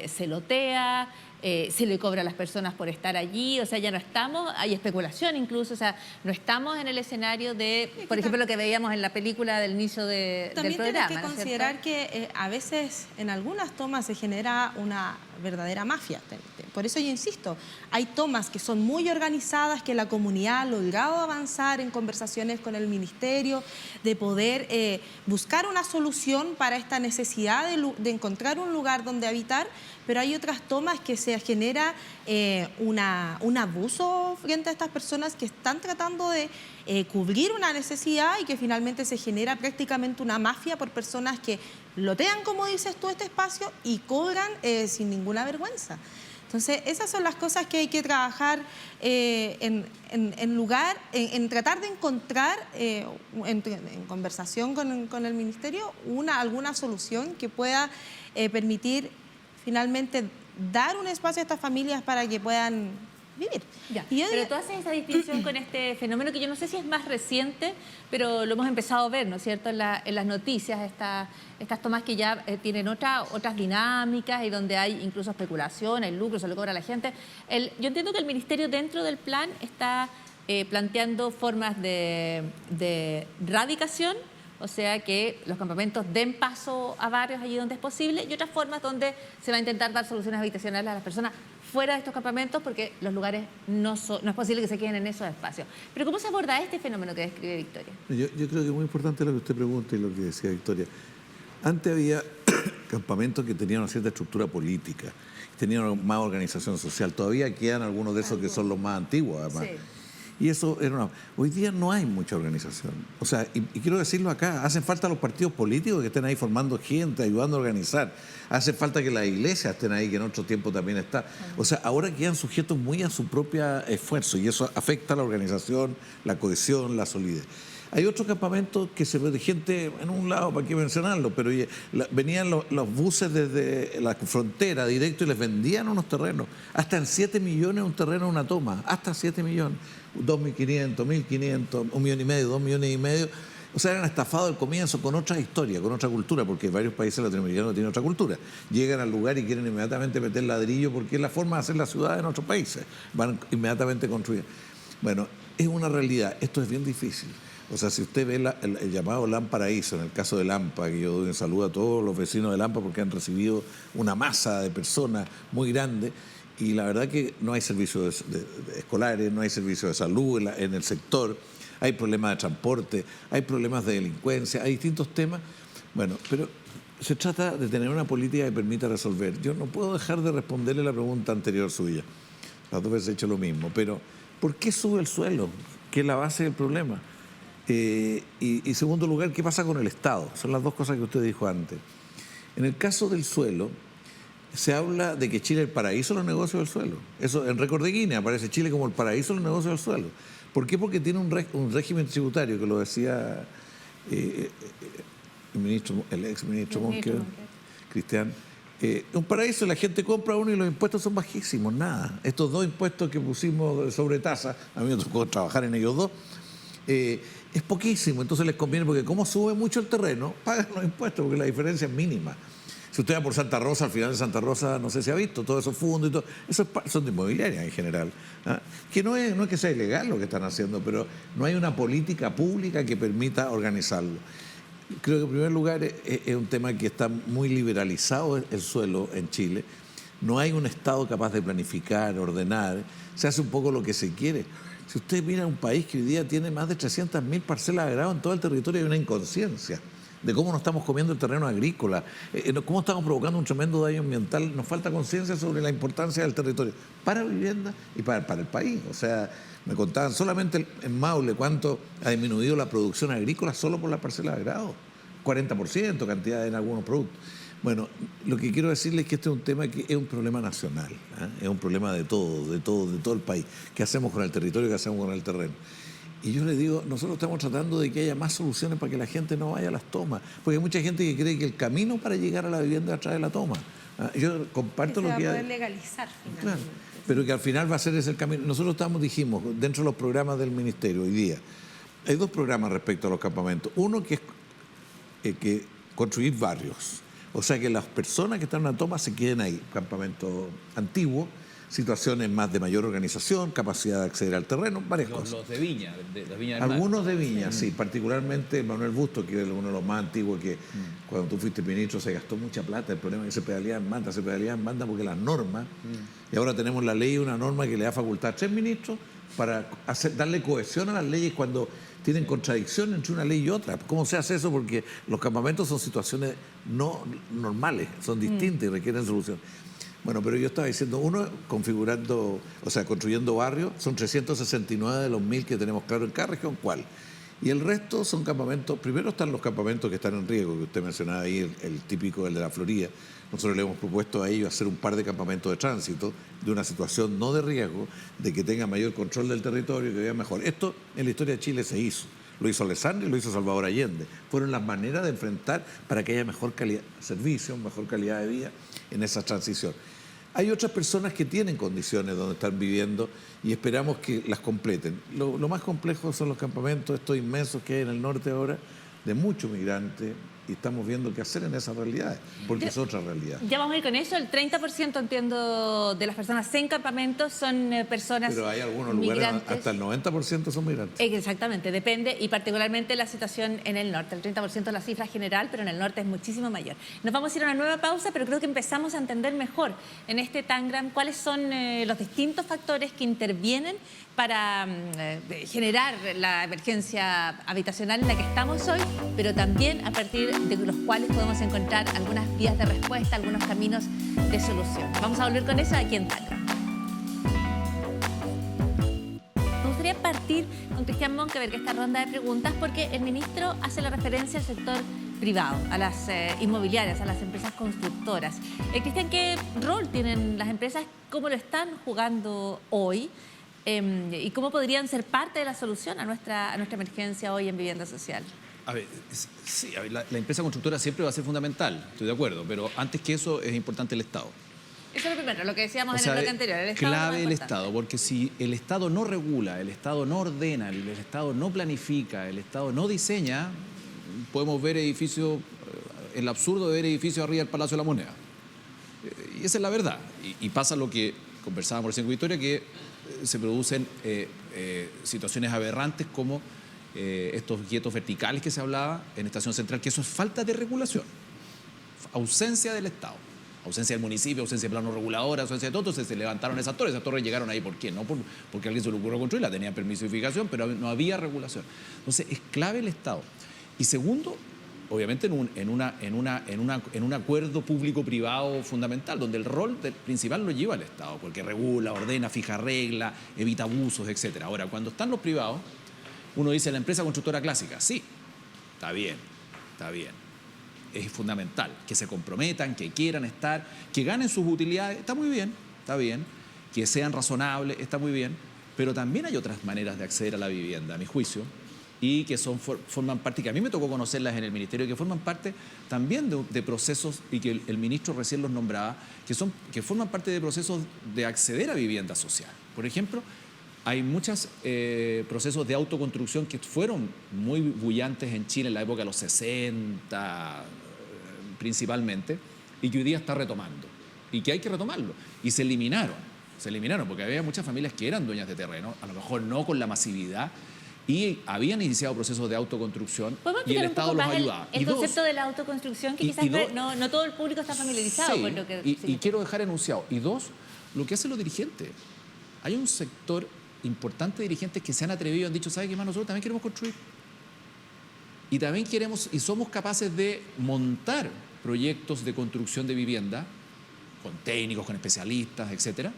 se lotea, se le cobra a las personas por estar allí, o sea, ya no estamos, hay especulación incluso, o sea, no estamos en el escenario de, por ejemplo, lo que veíamos en la película del inicio del programa.
También tienes que considerar que a veces en algunas tomas se genera una verdadera mafia. Por eso yo insisto, hay tomas que son muy organizadas, que la comunidad ha logrado avanzar en conversaciones con el ministerio, de poder buscar una solución para esta necesidad de encontrar un lugar donde habitar, pero hay otras tomas que se genera un abuso frente a estas personas que están tratando de cubrir una necesidad y que finalmente se genera prácticamente una mafia por personas que lotean, como dices tú, este espacio y cobran sin ninguna vergüenza. Entonces, esas son las cosas que hay que trabajar en tratar de encontrar, en conversación con el Ministerio, alguna solución que pueda permitir finalmente dar un espacio a estas familias para que puedan vivir.
Pero tú haces esa distinción con este fenómeno que yo no sé si es más reciente, pero lo hemos empezado a ver, ¿no es cierto?, en las noticias, estas tomas que ya tienen otras dinámicas y donde hay incluso especulación, el lucro, se lo cobra a la gente. Yo entiendo que el Ministerio dentro del plan está planteando formas de radicación, o sea, que los campamentos den paso a barrios allí donde es posible, y otras formas donde se va a intentar dar soluciones habitacionales a las personas fuera de estos campamentos, porque los lugares no es posible que se queden en esos espacios. Pero ¿cómo se aborda este fenómeno que describe Victoria?
Yo creo que es muy importante lo que usted pregunta y lo que decía Victoria. Antes había campamentos que tenían una cierta estructura política, tenían más organización social. Todavía quedan algunos de esos que son los más antiguos, además. Sí. Y eso era una... Hoy día no hay mucha organización. O sea, y quiero decirlo acá, hacen falta los partidos políticos que estén ahí formando gente, ayudando a organizar. Hace falta que las iglesias estén ahí, que en otro tiempo también está. O sea, ahora quedan sujetos muy a su propio esfuerzo y eso afecta a la organización, la cohesión, la solidez. Hay otros campamentos que se ve de gente en un lado, para qué mencionarlo, pero venían los buses desde la frontera directo y les vendían unos terrenos. Hasta en 7 millones un terreno, una toma. Hasta 7 millones. 2.500, 1.500, 1,5 millones, 2 millones y medio. O sea, eran estafados al comienzo con otra historia, con otra cultura, porque varios países latinoamericanos tienen otra cultura. Llegan al lugar y quieren inmediatamente meter ladrillo porque es la forma de hacer la ciudad en otros países. Van inmediatamente a construir. Bueno, es una realidad. Esto es bien difícil. O sea, si usted ve el llamado LAM Paraíso, en el caso de Lampa, que yo doy un saludo a todos los vecinos de Lampa porque han recibido una masa de personas muy grande, y la verdad que no hay servicios escolares, no hay servicios de salud en el sector, hay problemas de transporte, hay problemas de delincuencia, hay distintos temas. Bueno, pero se trata de tener una política que permita resolver. Yo no puedo dejar de responderle la pregunta anterior suya. Las dos veces he hecho lo mismo. Pero, ¿por qué sube el suelo? ¿Qué es la base del problema? Y segundo lugar, ¿qué pasa con el Estado? Son las dos cosas que usted dijo antes. En el caso del suelo, se habla de que Chile es el paraíso de los negocios del suelo. Eso, en récord de Guinness aparece Chile como el paraíso de los negocios del suelo. ¿Por qué? Porque tiene un régimen tributario, que lo decía el ex ministro Monker, Cristian. Un paraíso, la gente compra uno y los impuestos son bajísimos, nada. Estos dos impuestos que pusimos sobre tasa, a mí me tocó trabajar en ellos dos, es poquísimo, entonces les conviene, porque como sube mucho el terreno, pagan los impuestos, porque la diferencia es mínima. Si usted va por Santa Rosa, al final de Santa Rosa, no sé si ha visto, todos esos fondos y todo, esos son de inmobiliarias en general. ¿Ah? Que no es que sea ilegal lo que están haciendo, pero no hay una política pública que permita organizarlo. Creo que en primer lugar es un tema que está muy liberalizado el suelo en Chile. No hay un Estado capaz de planificar, ordenar, se hace un poco lo que se quiere. Si usted mira un país que hoy día tiene más de 300.000 parcelas de grado en todo el territorio, hay una inconsciencia de cómo nos estamos comiendo el terreno agrícola, cómo estamos provocando un tremendo daño ambiental. Nos falta conciencia sobre la importancia del territorio para vivienda y para el país. O sea, me contaban solamente en Maule cuánto ha disminuido la producción agrícola solo por la parcela de grado, 40% cantidad en algunos productos. Bueno, lo que quiero decirles es que este es un tema que es un problema nacional, ¿eh? Es un problema de todo el país. ¿Qué hacemos con el territorio? ¿Qué hacemos con el terreno? Y yo le digo, nosotros estamos tratando de que haya más soluciones para que la gente no vaya a las tomas, porque hay mucha gente que cree que el camino para llegar a la vivienda es a través de la toma. Yo comparto lo que...
Se va a poder legalizar finalmente.
Claro, pero que al final va a ser ese el camino. Nosotros dijimos, dentro de los programas del Ministerio hoy día, hay dos programas respecto a los campamentos. Uno que es que construir barrios, o sea que las personas que están en una toma se queden ahí, campamento antiguo, situaciones más de mayor organización, capacidad de acceder al terreno, varias cosas.
Los de Viña, de Viña del
Algunos de Viña, sí, particularmente Manuel Busto, que es uno de los más antiguos, que cuando tú fuiste ministro se gastó mucha plata. El problema es que se pedaleaba en banda porque las normas, y ahora tenemos la ley, una norma que le da facultad a 3 ministros para darle cohesión a las leyes cuando tienen contradicción entre una ley y otra. ¿Cómo se hace eso? Porque los campamentos son situaciones no normales, son distintas y requieren solución. Bueno, pero yo estaba diciendo, uno construyendo barrios, son 369 de los 1000 que tenemos claro en cada región, ¿cuál? Y el resto son campamentos. Primero están los campamentos que están en riesgo, que usted mencionaba ahí, el típico, el de la Florida. Nosotros le hemos propuesto a ellos hacer un par de campamentos de tránsito, de una situación no de riesgo, de que tenga mayor control del territorio, que vea mejor. Esto en la historia de Chile se hizo. Lo hizo Alessandri y lo hizo Salvador Allende. Fueron las maneras de enfrentar para que haya mejor calidad de servicio, mejor calidad de vida en esa transición. Hay otras personas que tienen condiciones donde están viviendo y esperamos que las completen. Lo más complejo son los campamentos, estos inmensos que hay en el norte ahora, de muchos migrantes, y estamos viendo qué hacer en esas realidades, porque es otra realidad.
Ya vamos a ir con eso. El 30% entiendo de las personas en campamentos son personas
Pero hay algunos
migrantes.
Lugares, hasta el 90% son migrantes.
Exactamente, depende, y particularmente la situación en el norte. El 30% es la cifra general, pero en el norte es muchísimo mayor. Nos vamos a ir a una nueva pausa, pero creo que empezamos a entender mejor en este Tangram cuáles son los distintos factores que intervienen para generar la emergencia habitacional en la que estamos hoy, pero también a partir de los cuales podemos encontrar algunas vías de respuesta, algunos caminos de solución. Vamos a volver con eso aquí en Tangram. Me gustaría partir con Cristian Monkeberg esta ronda de preguntas porque el ministro hace la referencia al sector privado, a las inmobiliarias, a las empresas constructoras. Cristian, ¿qué rol tienen las empresas? ¿Cómo lo están jugando hoy? ¿Y cómo podrían ser parte de la solución a nuestra emergencia hoy en vivienda social?
A ver, sí, la empresa constructora siempre va a ser fundamental, estoy de acuerdo, pero antes que eso es importante el Estado.
Eso es lo primero, lo que decíamos en el bloque anterior. El Estado
clave el Estado, porque si el Estado no regula, el Estado no ordena, el Estado no planifica, el Estado no diseña, podemos ver edificios, el absurdo de ver edificios arriba del Palacio de la Moneda. Y esa es la verdad. Y pasa lo que conversábamos recién con Victoria, que se producen situaciones aberrantes como estos guetos verticales que se hablaba en Estación Central, que eso es falta de regulación, ausencia del Estado, ausencia del municipio, ausencia de plano regulador, ausencia de todo. Entonces se levantaron esas torres llegaron ahí, ¿por qué? No porque a alguien se le ocurrió construirla, tenían permiso de edificación, pero no había regulación. Entonces es clave el Estado. Y segundo, obviamente en un acuerdo público-privado fundamental, donde el rol principal lo lleva el Estado, porque regula, ordena, fija reglas, evita abusos, etc. Ahora, cuando están los privados, uno dice la empresa constructora clásica, sí, está bien, es fundamental, que se comprometan, que quieran estar, que ganen sus utilidades, está bien, que sean razonables, está muy bien, pero también hay otras maneras de acceder a la vivienda, a mi juicio, y que forman parte, que a mí me tocó conocerlas en el Ministerio, que forman parte también de procesos, y que el ministro recién los nombraba, que forman parte de procesos de acceder a vivienda social. Por ejemplo, hay muchos procesos de autoconstrucción que fueron muy bullantes en Chile en la época de los 60, principalmente, y que hoy día está retomando, y que hay que retomarlo. Y se eliminaron, porque había muchas familias que eran dueñas de terreno, a lo mejor no con la masividad, y habían iniciado procesos de autoconstrucción y el Estado los ayudaba.
El concepto de la autoconstrucción, que quizás no todo el público está familiarizado con lo que significa.
Y quiero dejar enunciado. Y dos, lo que hacen los dirigentes. Hay un sector importante de dirigentes que se han atrevido y han dicho, ¿sabe qué más? Nosotros también queremos construir. Y también queremos y somos capaces de montar proyectos de construcción de vivienda con técnicos, con especialistas, etcétera.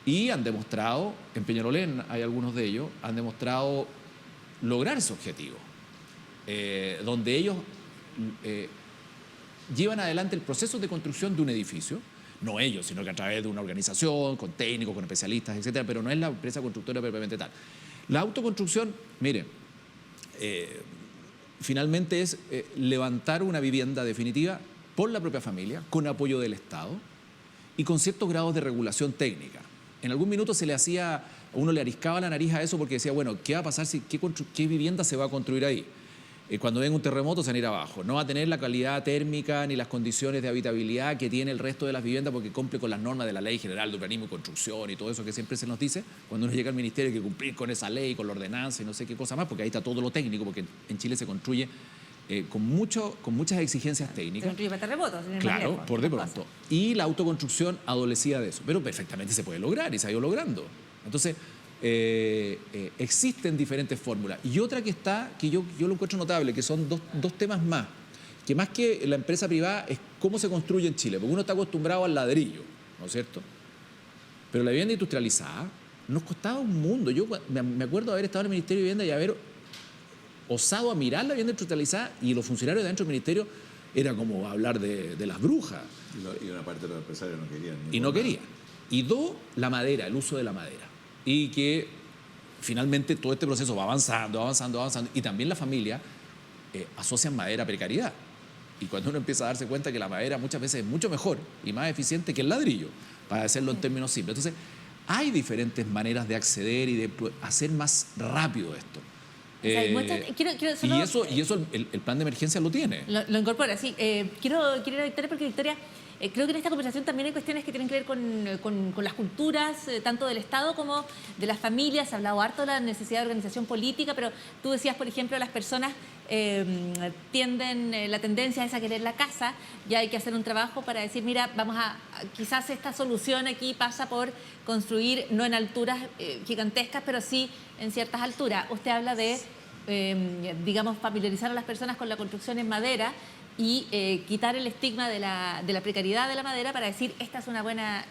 Y han demostrado, en Peñalolén hay algunos de ellos, han demostrado lograr ese objetivo, donde ellos llevan adelante el proceso de construcción de un edificio, no ellos, sino que a través de una organización, con técnicos, con especialistas, etcétera, pero no es la empresa constructora propiamente tal. La autoconstrucción, miren, finalmente es levantar una vivienda definitiva por la propia familia, con apoyo del Estado y con ciertos grados de regulación técnica. En algún minuto uno le ariscaba la nariz a eso porque decía, bueno, ¿qué va a pasar qué vivienda se va a construir ahí? Cuando venga un terremoto se van a ir abajo. No va a tener la calidad térmica ni las condiciones de habitabilidad que tiene el resto de las viviendas porque cumple con las normas de la Ley General de Urbanismo y Construcción y todo eso que siempre se nos dice. Cuando uno llega al ministerio hay que cumplir con esa ley, con la ordenanza y no sé qué cosa más, porque ahí está todo lo técnico, porque en Chile se construye con muchas exigencias técnicas.
Se construye para terremotos.
Claro, por de pronto. Y la autoconstrucción adolecía de eso. Pero perfectamente se puede lograr y se ha ido logrando. Entonces, existen diferentes fórmulas. Y otra que está, que yo lo encuentro notable, que son dos temas más. Que más que la empresa privada es cómo se construye en Chile. Porque uno está acostumbrado al ladrillo, ¿no es cierto? Pero la vivienda industrializada nos costaba un mundo. Yo me acuerdo de haber estado en el Ministerio de Vivienda y haber osado a mirar la vivienda industrializada y los funcionarios dentro del ministerio era como hablar de las brujas.
Y una parte de los empresarios no querían.
Y no querían. Y dos, la madera, el uso de la madera. Y que finalmente todo este proceso va avanzando. Y también la familia asocian madera a precariedad. Y cuando uno empieza a darse cuenta que la madera muchas veces es mucho mejor y más eficiente que el ladrillo, para hacerlo en términos simples. Entonces, hay diferentes maneras de acceder y de hacer más rápido esto. Y eso el plan de emergencia lo tiene.
Lo incorpora, sí. Quiero ir a Victoria porque Victoria, creo que en esta conversación también hay cuestiones que tienen que ver con las culturas, tanto del Estado como de las familias. Se ha hablado harto de la necesidad de organización política, pero tú decías, por ejemplo, las personas la tendencia es a querer la casa, ya hay que hacer un trabajo para decir, mira, quizás esta solución aquí pasa por construir, no en alturas gigantescas, pero sí en ciertas alturas. Usted habla de, digamos, familiarizar a las personas con la construcción en madera y quitar el estigma de la precariedad de la madera para decir, esta es una buena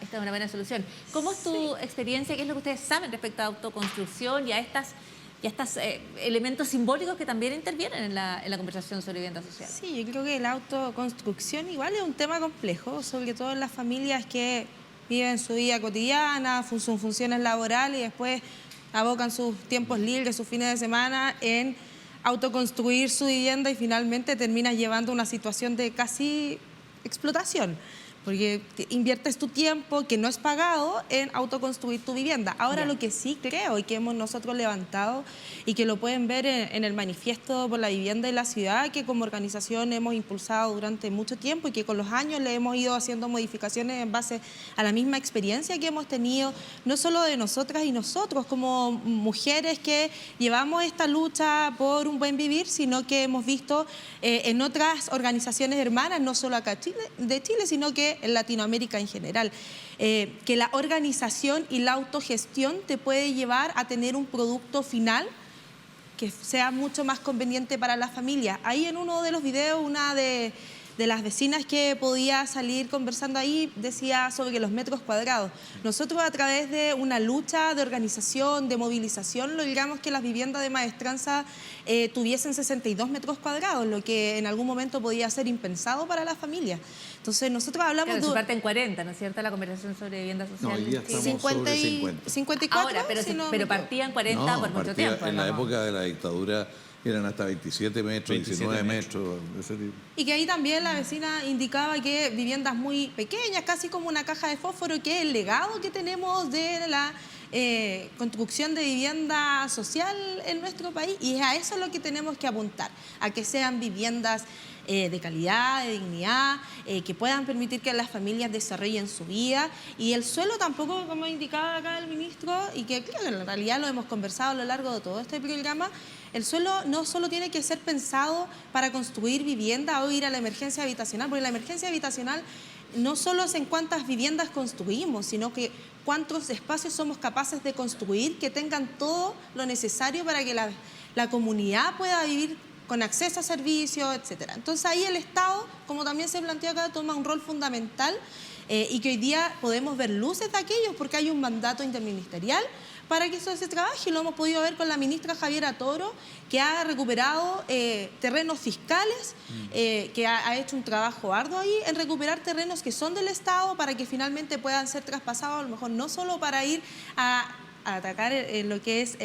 solución. ¿Cómo es tu experiencia? ¿Qué es lo que ustedes saben respecto a autoconstrucción y a estos elementos simbólicos que también intervienen en la conversación sobre vivienda social?
Sí, yo creo que la autoconstrucción igual es un tema complejo, sobre todo en las familias que viven su vida cotidiana, sus funciones laborales y después abocan sus tiempos libres, sus fines de semana en autoconstruir su vivienda y finalmente terminas llevando a una situación de casi explotación. Porque inviertes tu tiempo, que no es pagado, en autoconstruir tu vivienda. Ahora, lo que sí creo y que hemos nosotros levantado y que lo pueden ver en el manifiesto por la vivienda y la ciudad, que como organización hemos impulsado durante mucho tiempo y que con los años le hemos ido haciendo modificaciones en base a la misma experiencia que hemos tenido, no solo de nosotras y nosotros como mujeres que llevamos esta lucha por un buen vivir, sino que hemos visto en otras organizaciones hermanas, no solo acá de Chile, sino que en Latinoamérica en general, que la organización y la autogestión te puede llevar a tener un producto final que sea mucho más conveniente para la familia. Ahí en uno de los videos, una de las vecinas que podía salir conversando ahí decía sobre los metros cuadrados. Nosotros a través de una lucha de organización, de movilización, logramos que las viviendas de maestranza tuviesen 62 metros cuadrados, lo que en algún momento podía ser impensado para la familia. Entonces nosotros hablamos
de... se parte en 40, ¿no es cierto?, la conversación sobre vivienda social.
No, hoy día estamos
50 y,
sobre 50.
54.
Ahora, pero partía en 40 por mucho tiempo.
En la época de la dictadura eran hasta 27 metros, 19 metros.
Y que ahí también la vecina indicaba que viviendas muy pequeñas, casi como una caja de fósforo, que es el legado que tenemos de la construcción de vivienda social en nuestro país, y es a eso lo que tenemos que apuntar, a que sean viviendas de calidad, de dignidad, que puedan permitir que las familias desarrollen su vida. Y el suelo tampoco, como indicaba acá el ministro, y que creo que en realidad lo hemos conversado a lo largo de todo este programa, el suelo no solo tiene que ser pensado para construir vivienda o ir a la emergencia habitacional, porque la emergencia habitacional no solo es en cuántas viviendas construimos, sino que cuántos espacios somos capaces de construir que tengan todo lo necesario para que la comunidad pueda vivir con acceso a servicios, etcétera. Entonces ahí el Estado, como también se planteó acá, toma un rol fundamental y que hoy día podemos ver luces de aquellos porque hay un mandato interministerial para que eso se trabaje. Lo hemos podido ver con la ministra Javiera Toro, que ha recuperado terrenos fiscales, que ha hecho un trabajo arduo ahí en recuperar terrenos que son del Estado para que finalmente puedan ser traspasados, a lo mejor no solo para ir a atacar lo que es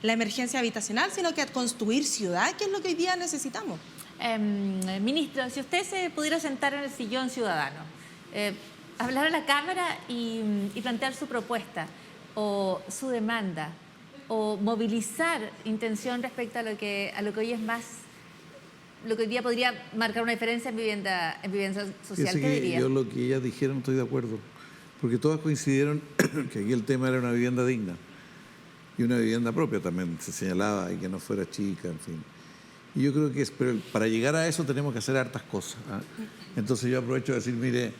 la emergencia habitacional, sino que a construir ciudad, que es lo que hoy día necesitamos.
Ministro, si usted se pudiera sentar en el sillón ciudadano, hablar a la Cámara y plantear su propuesta, o su demanda, o movilizar intención respecto a lo que hoy es más, lo que hoy día podría marcar una diferencia en vivienda social, ¿qué diría?
Yo lo que ellas dijeron estoy de acuerdo, porque todas coincidieron que aquí el tema era una vivienda digna y una vivienda propia también se señalaba, y que no fuera chica, en fin. Y yo creo que pero para llegar a eso tenemos que hacer hartas cosas, ¿eh? Entonces yo aprovecho de decir, mire,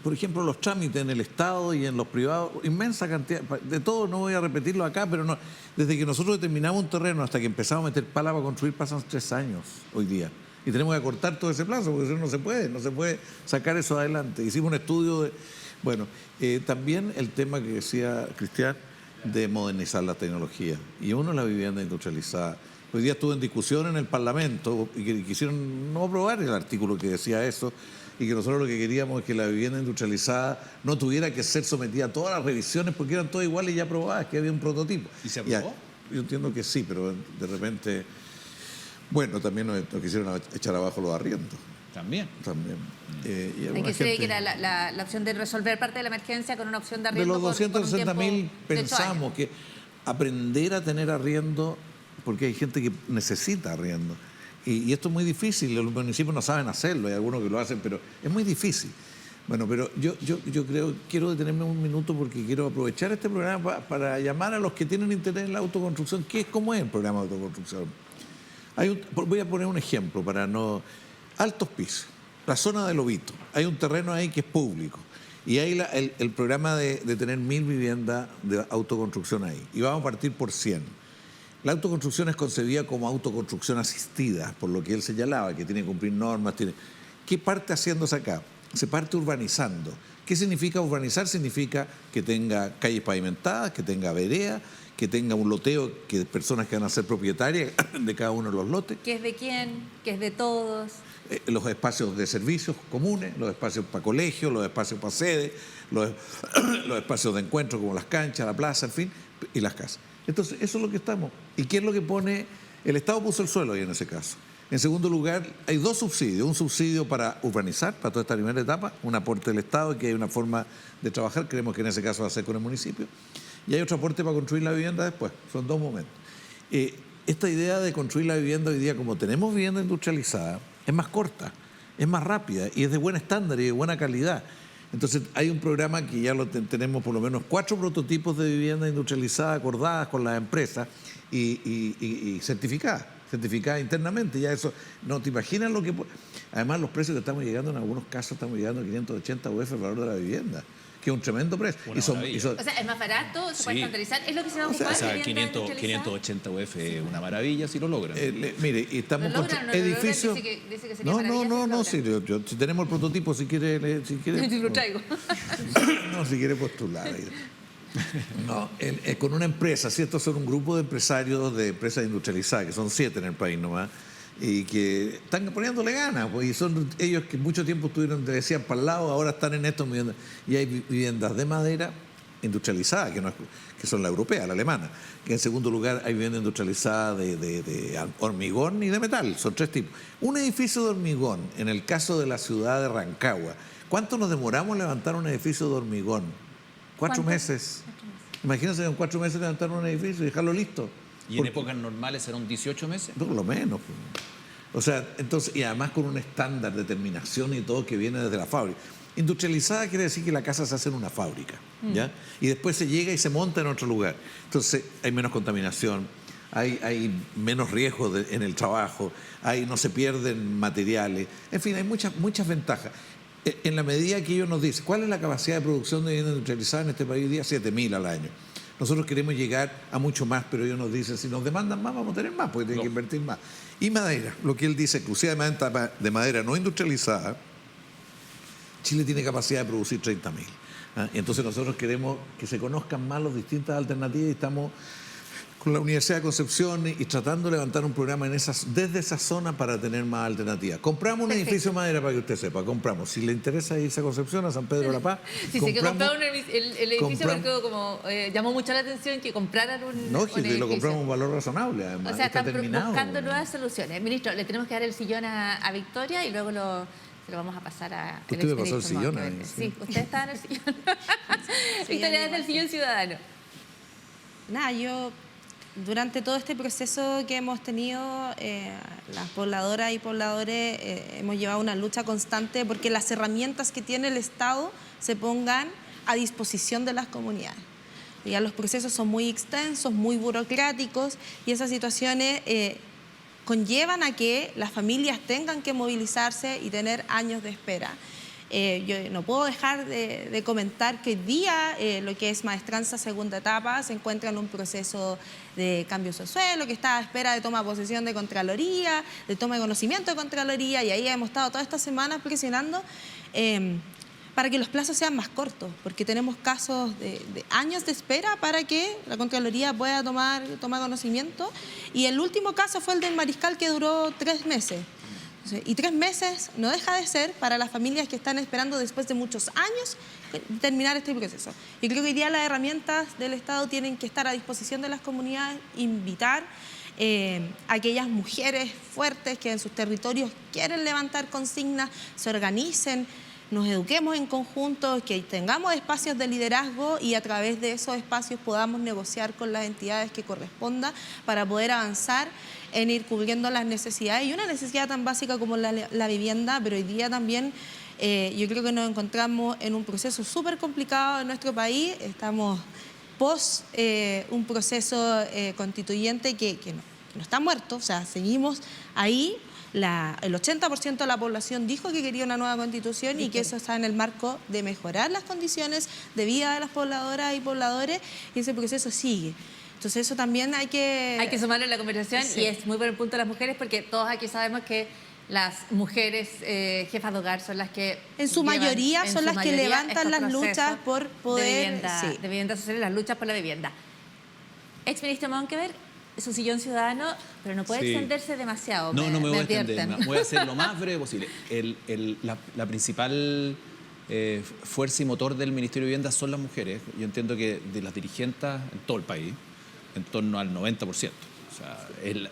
por ejemplo, los trámites en el Estado y en los privados, inmensa cantidad, de todo, no voy a repetirlo acá, pero no, desde que nosotros determinamos un terreno hasta que empezamos a meter pala para construir pasan 3 años hoy día. Y tenemos que acortar todo ese plazo, porque eso no se puede sacar eso adelante. Hicimos un estudio de... Bueno, también el tema que decía Cristian, de modernizar la tecnología. Y uno, la vivienda industrializada. Hoy día estuvo en discusión en el Parlamento y que quisieron no aprobar el artículo que decía eso, y que nosotros lo que queríamos es que la vivienda industrializada no tuviera que ser sometida a todas las revisiones porque eran todas iguales y ya aprobadas, que había un prototipo.
¿Y se aprobó?
Yo entiendo que sí, pero de repente, bueno, también nos quisieron echar abajo los arriendos.
También.
Hay que decir que era la opción de resolver parte de la emergencia con una opción de arriendo.
De los 260.000 pensamos que aprender a tener arriendo, porque hay gente que necesita arriendo. Y esto es muy difícil, los municipios no saben hacerlo, hay algunos que lo hacen, pero es muy difícil. Bueno, pero yo quiero detenerme un minuto porque quiero aprovechar este programa para llamar a los que tienen interés en la autoconstrucción. ¿Cómo es el programa de autoconstrucción? Voy a poner un ejemplo para no... Altos Pisos, la zona de Lobito. Hay un terreno ahí que es público. Y hay el programa de tener 1000 viviendas de autoconstrucción ahí. Y vamos a partir por 100. La autoconstrucción es concebida como autoconstrucción asistida, por lo que él señalaba, que tiene que cumplir normas. ¿Qué parte haciéndose acá? Se parte urbanizando. ¿Qué significa urbanizar? Significa que tenga calles pavimentadas, que tenga vereda, que tenga un loteo, que personas que van a ser propietarias de cada uno de los lotes.
¿Qué es de quién? ¿Qué es de todos?
Los espacios de servicios comunes, los espacios para colegios, los espacios para sedes, los espacios de encuentro como las canchas, la plaza, en fin, y las casas. Entonces, eso es lo que estamos. ¿Y qué es lo que pone? El Estado puso el suelo ahí en ese caso. En segundo lugar, hay 2 subsidios. Un subsidio para urbanizar, para toda esta primera etapa, un aporte del Estado, y que hay una forma de trabajar, creemos que en ese caso va a ser con el municipio. Y hay otro aporte para construir la vivienda después. Son 2 momentos. Esta idea de construir la vivienda hoy día, como tenemos vivienda industrializada, es más corta, es más rápida y es de buen estándar y de buena calidad. Entonces hay un programa que ya tenemos por lo menos 4 prototipos de vivienda industrializada acordadas con las empresas y certificadas internamente. Ya eso, no te imaginas lo que... Además los precios que estamos llegando, en algunos casos estamos llegando a 580 UF el valor de la vivienda, que es un tremendo precio.
Una maravilla.
O sea, es más barato, se puede
Sí.
estandarizar, es lo que se va a ocupar.
O sea,
vivienda industrializada.
580 UF es una maravilla si lo logran.
Mire, y estamos
¿Lo
con
logran o no lo logran?
edificios.
Dice que sería
No,
maravilloso si lo
sí, si tenemos el prototipo, si quiere.
Yo lo traigo.
No, si quiere postular. No, con una empresa, ¿sí? Estos son un grupo de empresarios de empresas industrializadas, que son 7 en el país nomás, y que están poniéndole ganas, pues, y son ellos que mucho tiempo estuvieron, te decían, para el lado, ahora están en estos viviendas. Y hay viviendas de madera industrializada, que son la europea, la alemana. Que en segundo lugar hay vivienda industrializada de hormigón y de metal, son 3 tipos. Un edificio de hormigón, en el caso de la ciudad de Rancagua, ¿cuánto nos demoramos en levantar un edificio de hormigón? 4 meses. Imagínense en 4 meses levantar un edificio y dejarlo listo.
¿Y en épocas normales serán 18 meses?
Por lo menos. O sea, entonces, y además con un estándar de terminación y todo que viene desde la fábrica. Industrializada quiere decir que la casa se hace en una fábrica, ¿ya? Y después se llega y se monta en otro lugar. Entonces hay menos contaminación, hay menos riesgo en el trabajo, no se pierden materiales, en fin, hay muchas ventajas. En la medida que ellos nos dicen, ¿cuál es la capacidad de producción de vivienda industrializada en este país hoy día? 7.000 al año. Nosotros queremos llegar a mucho más, pero ellos nos dicen, si nos demandan más, vamos a tener más, porque tienen que invertir más. Y madera, lo que él dice, exclusivamente de madera no industrializada, Chile tiene capacidad de producir 30.000. Entonces nosotros queremos que se conozcan más las distintas alternativas y estamos con la Universidad de Concepción y tratando de levantar un programa desde esa zona para tener más alternativas. Compramos un edificio de madera para que usted sepa, compramos. Si le interesa irse a Concepción, a San Pedro de la Paz,
sí, sé que compraron el edificio porque como llamó mucho la atención que compraran un
No,
un
que lo
edificio.
compramos a un valor razonable, además.
O sea,
está
están
terminado.
buscando nuevas soluciones. Ministro, le tenemos que dar el sillón a Victoria y luego se lo vamos a pasar a...
Usted me pasó el sillón ahí.
Sí, usted está en el sillón. Victoria, es del sillón ciudadano.
Nada, yo durante todo este proceso que hemos tenido, las pobladoras y pobladores hemos llevado una lucha constante porque las herramientas que tiene el Estado se pongan a disposición de las comunidades. Ya los procesos son muy extensos, muy burocráticos y esas situaciones conllevan a que las familias tengan que movilizarse y tener años de espera. Yo no puedo dejar de comentar que hoy día lo que es maestranza segunda etapa se encuentra en un proceso de cambio suelo, que está a espera de toma de posesión de Contraloría, de toma de conocimiento de Contraloría, y ahí hemos estado todas estas semanas presionando para que los plazos sean más cortos, porque tenemos casos de años de espera para que la Contraloría pueda tomar conocimiento, y el último caso fue el del Mariscal, que duró 3 meses. Y 3 meses no deja de ser para las familias que están esperando después de muchos años terminar este proceso. Y creo que hoy día las herramientas del Estado tienen que estar a disposición de las comunidades, invitar a aquellas mujeres fuertes que en sus territorios quieren levantar consignas, se organicen, nos eduquemos en conjunto, que tengamos espacios de liderazgo y a través de esos espacios podamos negociar con las entidades que corresponda para poder avanzar en ir cubriendo las necesidades. Y una necesidad tan básica como la vivienda, pero hoy día también yo creo que nos encontramos en un proceso súper complicado en nuestro país. Estamos post un proceso constituyente que no está muerto, o sea, seguimos ahí. El 80% de la población dijo que quería una nueva constitución y que eso está en el marco de mejorar las condiciones de vida de las pobladoras y pobladores, y ese proceso sigue. Entonces eso también hay que
sumarle a la conversación, sí. Y es muy buen punto de las mujeres, porque todos aquí sabemos que las mujeres jefas de hogar son las que
en su mayoría levantan las luchas por poder
de vivienda social y las luchas por la vivienda. Exministro Monkeberg, su sillón ciudadano, pero no puede extenderse demasiado.
No me voy a extender, voy a hacer lo más breve posible. La principal fuerza y motor del Ministerio de Vivienda son las mujeres. Yo entiendo que de las dirigentes en todo el país, en torno al 90%. O sea,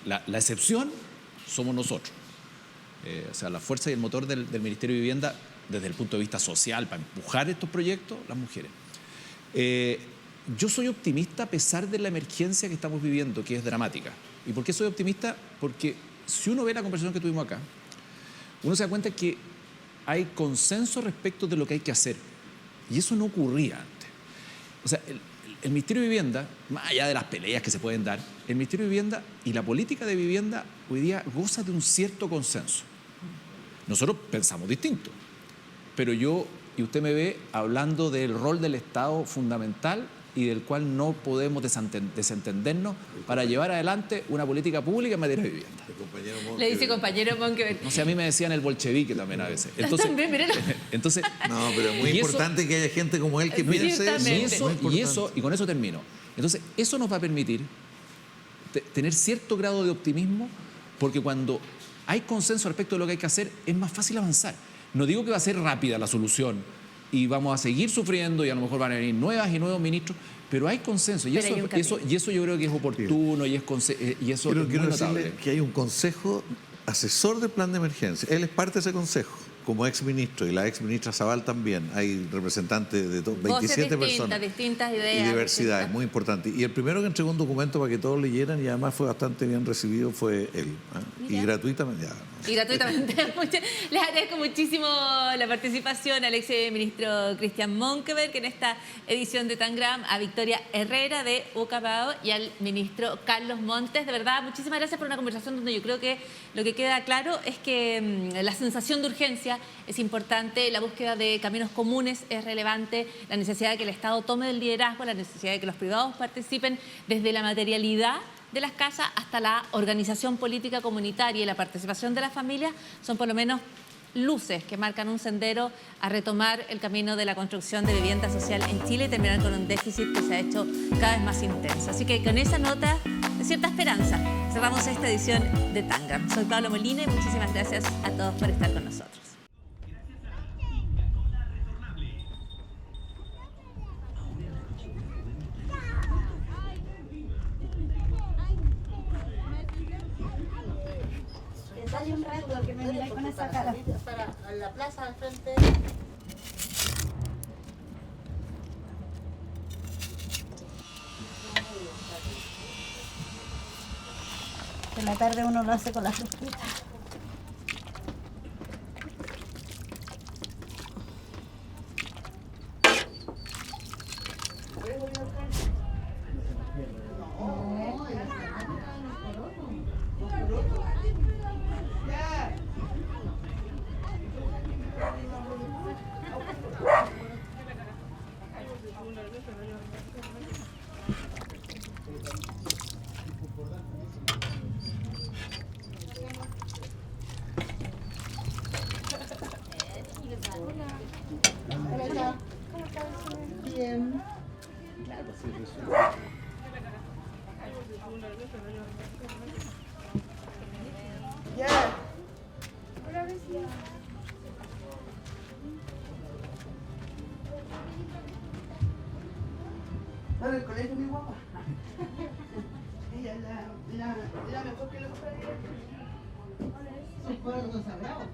la excepción somos nosotros. O sea, la fuerza y el motor del Ministerio de Vivienda, desde el punto de vista social, para empujar estos proyectos, las mujeres. Yo soy optimista a pesar de la emergencia que estamos viviendo, que es dramática. ¿Y por qué soy optimista? Porque si uno ve la conversación que tuvimos acá, uno se da cuenta que hay consenso respecto de lo que hay que hacer. Y eso no ocurría antes. O sea, el Ministerio de Vivienda, más allá de las peleas que se pueden dar, el Ministerio de Vivienda y la política de vivienda hoy día goza de un cierto consenso. Nosotros pensamos distinto, pero yo y usted me ve hablando del rol del Estado fundamental y del cual no podemos desentendernos para llevar adelante una política pública en materia de vivienda.
Le dice compañero Monkeberg.
No sé, a mí me decían el bolchevique también a veces. Entonces,
también,
entonces
no, pero es muy importante que haya gente como él que piense
eso. Y con eso termino. Entonces, eso nos va a permitir tener cierto grado de optimismo, porque cuando hay consenso respecto de lo que hay que hacer, es más fácil avanzar. No digo que va a ser rápida la solución y vamos a seguir sufriendo y a lo mejor van a venir nuevas y nuevos ministros, pero hay consenso y eso yo creo que es oportuno y eso es muy
quiero
notable.
decirle que hay un consejo asesor del plan de emergencia. Él es parte de ese consejo, como exministro, y la exministra Zabal también. Hay representantes de 27 personas.
Distintas ideas.
Y diversidad, es muy importante. Y el primero que entregó un documento para que todos leyeran y además fue bastante bien recibido fue él. Y gratuitamente.
Y gratuitamente. Les agradezco muchísimo la participación al exministro Cristian Monkeberg en esta edición de Tangram, a Victoria Herrera de UCAPAO y al ministro Carlos Montes. De verdad, muchísimas gracias por una conversación donde yo creo que lo que queda claro es que la sensación de urgencia es importante, la búsqueda de caminos comunes es relevante, la necesidad de que el Estado tome el liderazgo, la necesidad de que los privados participen desde la materialidad de las casas hasta la organización política comunitaria y la participación de las familias son por lo menos luces que marcan un sendero a retomar el camino de la construcción de vivienda social en Chile y terminar con un déficit que se ha hecho cada vez más intenso. Así que con esa nota de cierta esperanza cerramos esta edición de Tangram. Soy Pablo Molina y muchísimas gracias a todos por estar con nosotros.
Dale un rato que me miráis con esa cara.
Para la plaza al frente.
En la tarde uno lo hace con las frutas.
Bien.
Ya. Bueno, el colegio es muy guapa. Ella es la mejor que le gustaría.
Son pueblos consagrados.